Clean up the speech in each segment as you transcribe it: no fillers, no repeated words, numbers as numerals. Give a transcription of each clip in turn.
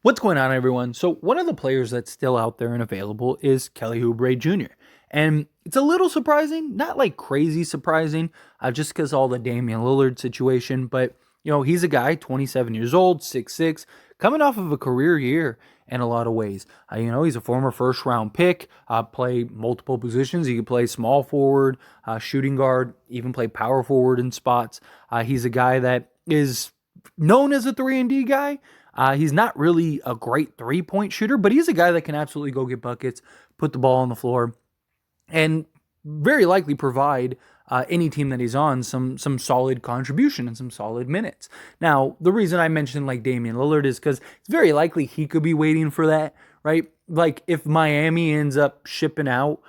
What's going on, everyone? So, one of the players that's still out there and available is Kelly Oubre Jr. And it's a little surprising, not like crazy surprising, just because all the Damian Lillard situation. But, he's a guy, 27 years old, 6'6", coming off of a career year in a lot of ways. He's a former first round pick, play multiple positions. He could play small forward, shooting guard, even play power forward in spots. He's a guy that is known as a 3-and-D guy. He's not really a great three-point shooter, but he's a guy that can absolutely go get buckets, put the ball on the floor, and very likely provide any team that he's on some solid contribution and some solid minutes. Now, the reason I mentioned like Damian Lillard is because it's very likely he could be waiting for that, right? Like if Miami ends up shipping out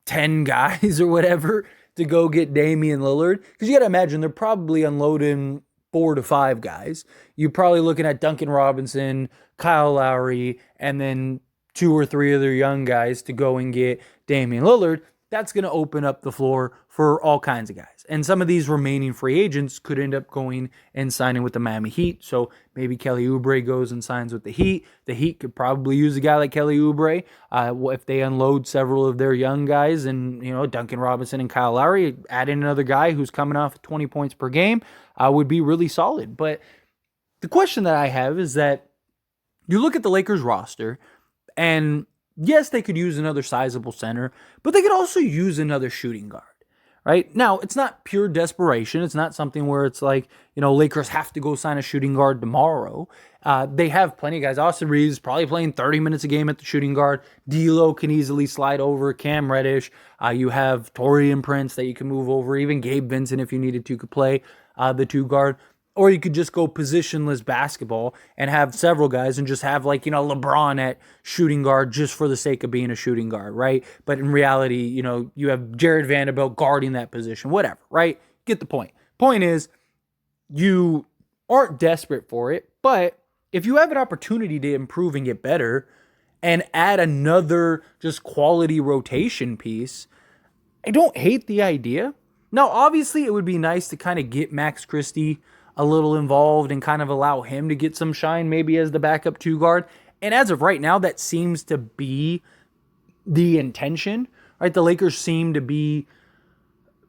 10 guys or whatever to go get Damian Lillard, because you got to imagine they're probably unloading 4 to 5 guys. You're probably looking at Duncan Robinson, Kyle Lowry, and then 2 or 3 other young guys to go and get Damian Lillard. That's going to open up the floor for all kinds of guys. And some of these remaining free agents could end up going and signing with the Miami Heat. So maybe Kelly Oubre goes and signs with the Heat. The Heat could probably use a guy like Kelly Oubre if they unload several of their young guys and, Duncan Robinson and Kyle Lowry, add in another guy who's coming off 20 points per game would be really solid. But the question that I have is that you look at the Lakers roster and yes, they could use another sizable center, but they could also use another shooting guard, right? Now, it's not pure desperation. It's not something where it's like, Lakers have to go sign a shooting guard tomorrow. They have plenty of guys. Austin Reeves probably playing 30 minutes a game at the shooting guard. D'Lo can easily slide over. Cam Reddish. You have Taurean Prince that you can move over. Even Gabe Vincent, if you needed to, could play the 2 guard. Or you could just go positionless basketball and have several guys and just have LeBron at shooting guard just for the sake of being a shooting guard, right? But in reality, you have Jared Vanderbilt guarding that position, whatever, right? Get the point. Point is, you aren't desperate for it, but if you have an opportunity to improve and get better and add another just quality rotation piece, I don't hate the idea. Now, obviously, it would be nice to kind of get Max Christie a little involved and kind of allow him to get some shine maybe as the backup 2 guard. And as of right now, that seems to be the intention, right? The Lakers seem to be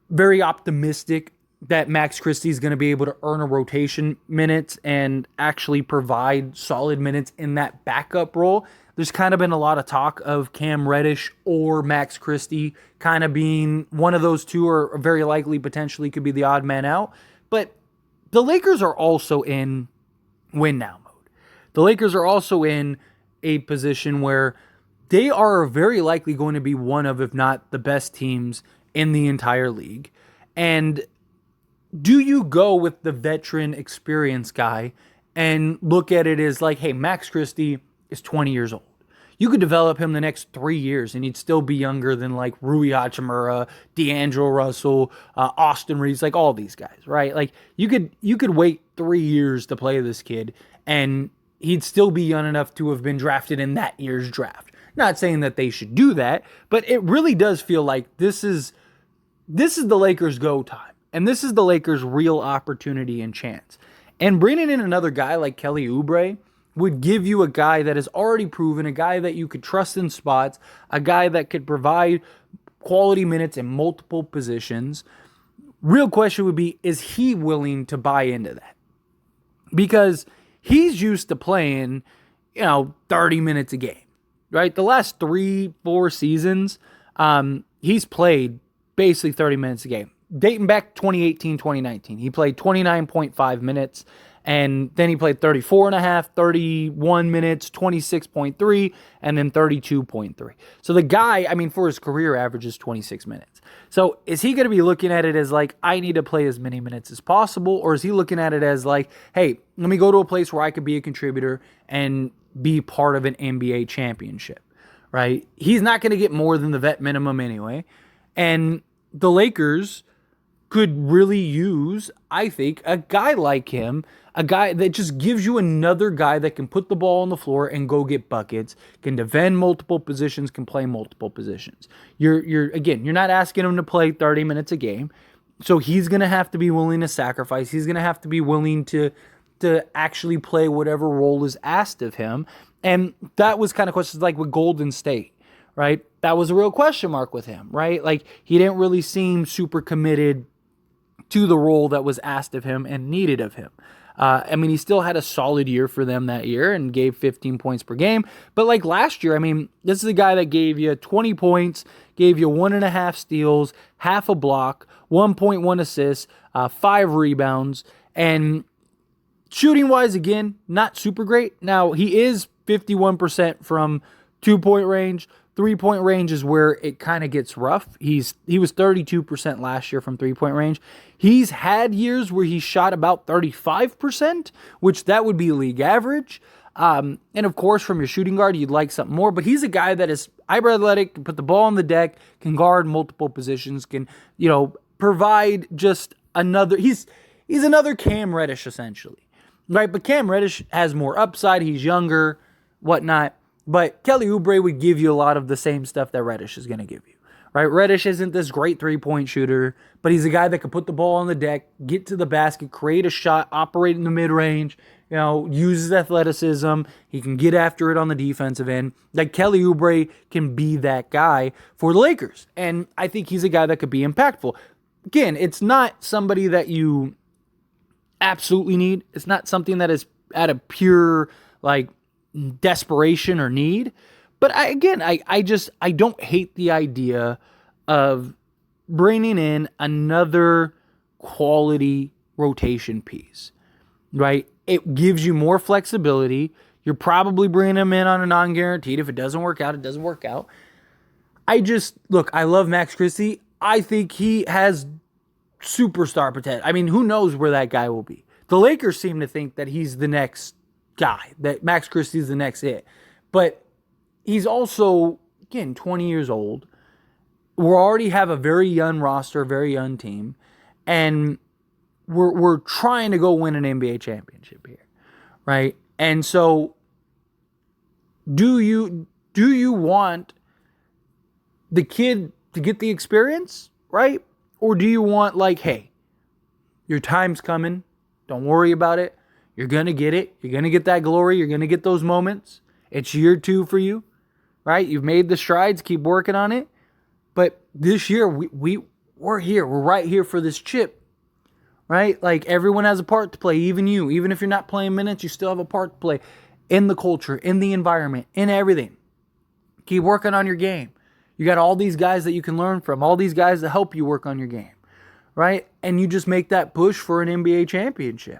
very optimistic that Max Christie is going to be able to earn a rotation minutes and actually provide solid minutes in that backup role. There's kind of been a lot of talk of Cam Reddish or Max Christie kind of being one of those two, or very likely potentially could be the odd man out. But the Lakers are also in win now mode. The Lakers are also in a position where they are very likely going to be one of, if not the best teams in the entire league. And do you go with the veteran experience guy and look at it as like, hey, Max Christie is 20 years old. You could develop him the next 3 years and he'd still be younger than like Rui Hachimura, D'Angelo Russell, Austin Reeves, like all these guys, right? Like you could wait 3 years to play this kid and he'd still be young enough to have been drafted in that year's draft. Not saying that they should do that, but it really does feel like this is the Lakers' go time. And this is the Lakers' real opportunity and chance. And bringing in another guy like Kelly Oubre would give you a guy that is already proven, a guy that you could trust in spots, a guy that could provide quality minutes in multiple positions. Real question would be, is he willing to buy into that? Because he's used to playing, 30 minutes a game, right? The last 3-4 seasons, he's played basically 30 minutes a game. Dating back 2018, 2019, he played 29.5 minutes. And then he played 34 and a half, 31 minutes, 26.3, and then 32.3. So the guy, for his career average is 26 minutes. So is he going to be looking at it as like, I need to play as many minutes as possible? Or is he looking at it as like, hey, let me go to a place where I could be a contributor and be part of an NBA championship, right? He's not going to get more than the vet minimum anyway. And the Lakers could really use, I think, a guy like him, a guy that just gives you another guy that can put the ball on the floor and go get buckets, can defend multiple positions, can play multiple positions. You're not asking him to play 30 minutes a game, so he's going to have to be willing to sacrifice. He's going to have to be willing to to actually play whatever role is asked of him. And that was kind of questions like with Golden State, right? That was a real question mark with him, right? Like he didn't really seem super committed to the role that was asked of him and needed of him. I mean, he still had a solid year for them that year and gave 15 points per game. But like last year, I mean, this is a guy that gave you 20 points, gave you 1.5 steals, half a block, 1.1 assists, 5 rebounds, and shooting wise, again, not super great. Now, he is 51% from 2-point range. 3-point range is where it kind of gets rough. He was 32% last year from 3-point range. He's had years where he shot about 35%, which that would be league average. And of course, from your shooting guard, you'd like something more. But he's a guy that is hyper athletic, can put the ball on the deck, can guard multiple positions, can provide just another. He's another Cam Reddish essentially, right? But Cam Reddish has more upside. He's younger, whatnot. But Kelly Oubre would give you a lot of the same stuff that Reddish is going to give you, right? Reddish isn't this great 3-point shooter, but he's a guy that can put the ball on the deck, get to the basket, create a shot, operate in the mid-range, uses athleticism. He can get after it on the defensive end. Like Kelly Oubre can be that guy for the Lakers. And I think he's a guy that could be impactful. Again, it's not somebody that you absolutely need. It's not something that is at a pure, desperation or need. But I don't hate the idea of bringing in another quality rotation piece, right? It gives you more flexibility. You're probably bringing him in on a non-guaranteed. If it doesn't work out, it doesn't work out. I love Max Christie. I think he has superstar potential. I mean, who knows where that guy will be? The Lakers seem to think that he's the next guy, that Max Christie is the next hit. But he's also, again, 20 years old. We already have a very young roster, very young team. And we're trying to go win an NBA championship here, right? And so do you want the kid to get the experience, right? Or do you want hey, your time's coming. Don't worry about it. You're going to get it. You're going to get that glory. You're going to get those moments. It's year 2 for you, right? You've made the strides. Keep working on it. But this year, we're here. We're right here for this chip, right? Everyone has a part to play, even you. Even if you're not playing minutes, you still have a part to play in the culture, in the environment, in everything. Keep working on your game. You got all these guys that you can learn from, all these guys that help you work on your game, right? And you just make that push for an NBA championship.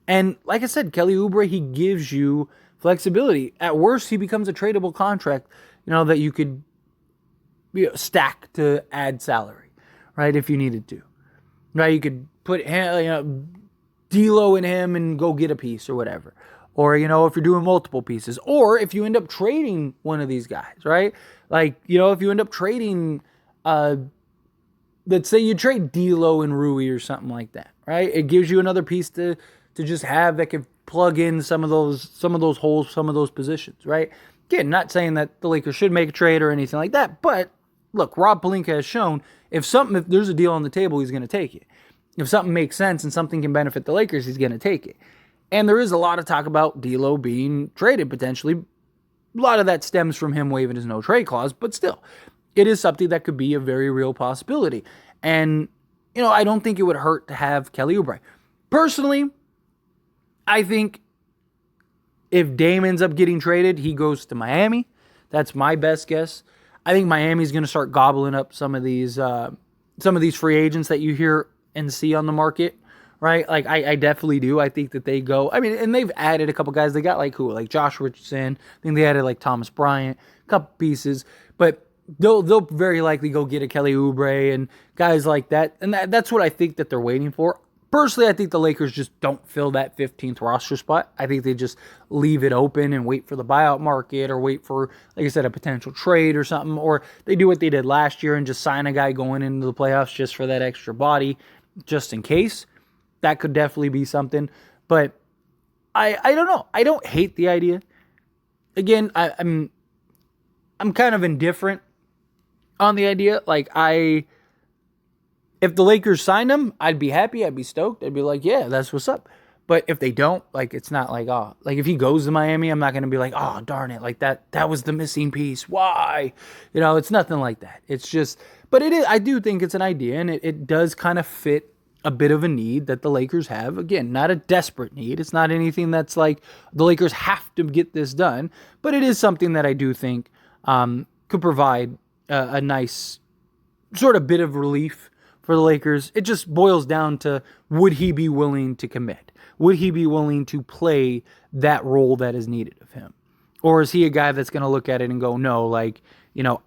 And like I said, Kelly Oubre, he gives you flexibility. At worst, he becomes a tradable contract, that you could stack to add salary, right, if you needed to. Right, you could put D'Lo in him and go get a piece or whatever. Or, if you're doing multiple pieces. Or if you end up trading one of these guys, right? If you end up trading, let's say you trade D'Lo and Rui or something like that, right? It gives you another piece to just have that can plug in some of those holes, some of those positions, right? Again, not saying that the Lakers should make a trade or anything like that, but look, Rob Pelinka has shown if there's a deal on the table, he's going to take it. If something makes sense and something can benefit the Lakers, he's going to take it. And there is a lot of talk about D'Lo being traded potentially. A lot of that stems from him waiving his no-trade clause, but still, it is something that could be a very real possibility. And, I don't think it would hurt to have Kelly Oubre. Personally, I think if Dame ends up getting traded, he goes to Miami. That's my best guess. I think Miami's going to start gobbling up some of these free agents that you hear and see on the market, right? I definitely do. I think that they go. I mean, and they've added a couple guys. They got like Josh Richardson. I think they added Thomas Bryant, a couple pieces, but they'll very likely go get a Kelly Oubre and guys like that. And that's what I think that they're waiting for. Personally, I think the Lakers just don't fill that 15th roster spot. I think they just leave it open and wait for the buyout market or wait for, like I said, a potential trade or something. Or they do what they did last year and just sign a guy going into the playoffs just for that extra body, just in case. That could definitely be something. But I don't know. I don't hate the idea. Again, I'm kind of indifferent on the idea. If the Lakers signed him, I'd be happy. I'd be stoked. I'd be like, yeah, that's what's up. But if they don't, like, it's not like, oh, like if he goes to Miami, I'm not going to be like, oh, darn it, like that was the missing piece. Why? It's nothing like that. It's just, but it is, I do think it's an idea, and it does kind of fit a bit of a need that the Lakers have. Again, not a desperate need. It's not anything that's like the Lakers have to get this done, but it is something that I do think could provide a nice sort of bit of relief for the Lakers. It just boils down to, would he be willing to commit? Would he be willing to play that role that is needed of him? Or is he a guy that's going to look at it and go, no, like,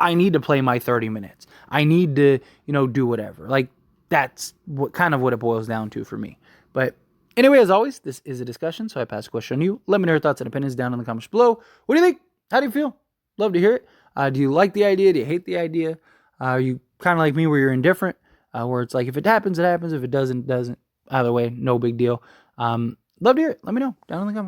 I need to play my 30 minutes. I need to, do whatever. Like, that's what it boils down to for me. But anyway, as always, this is a discussion, so I pass the question on you. Let me know your thoughts and opinions down in the comments below. What do you think? How do you feel? Love to hear it. Do you like the idea? Do you hate the idea? Are you kind of like me where you're indifferent? Where it's like, if it happens, it happens. If it doesn't, it doesn't. Either way, no big deal. Love to hear it. Let me know down in the comments.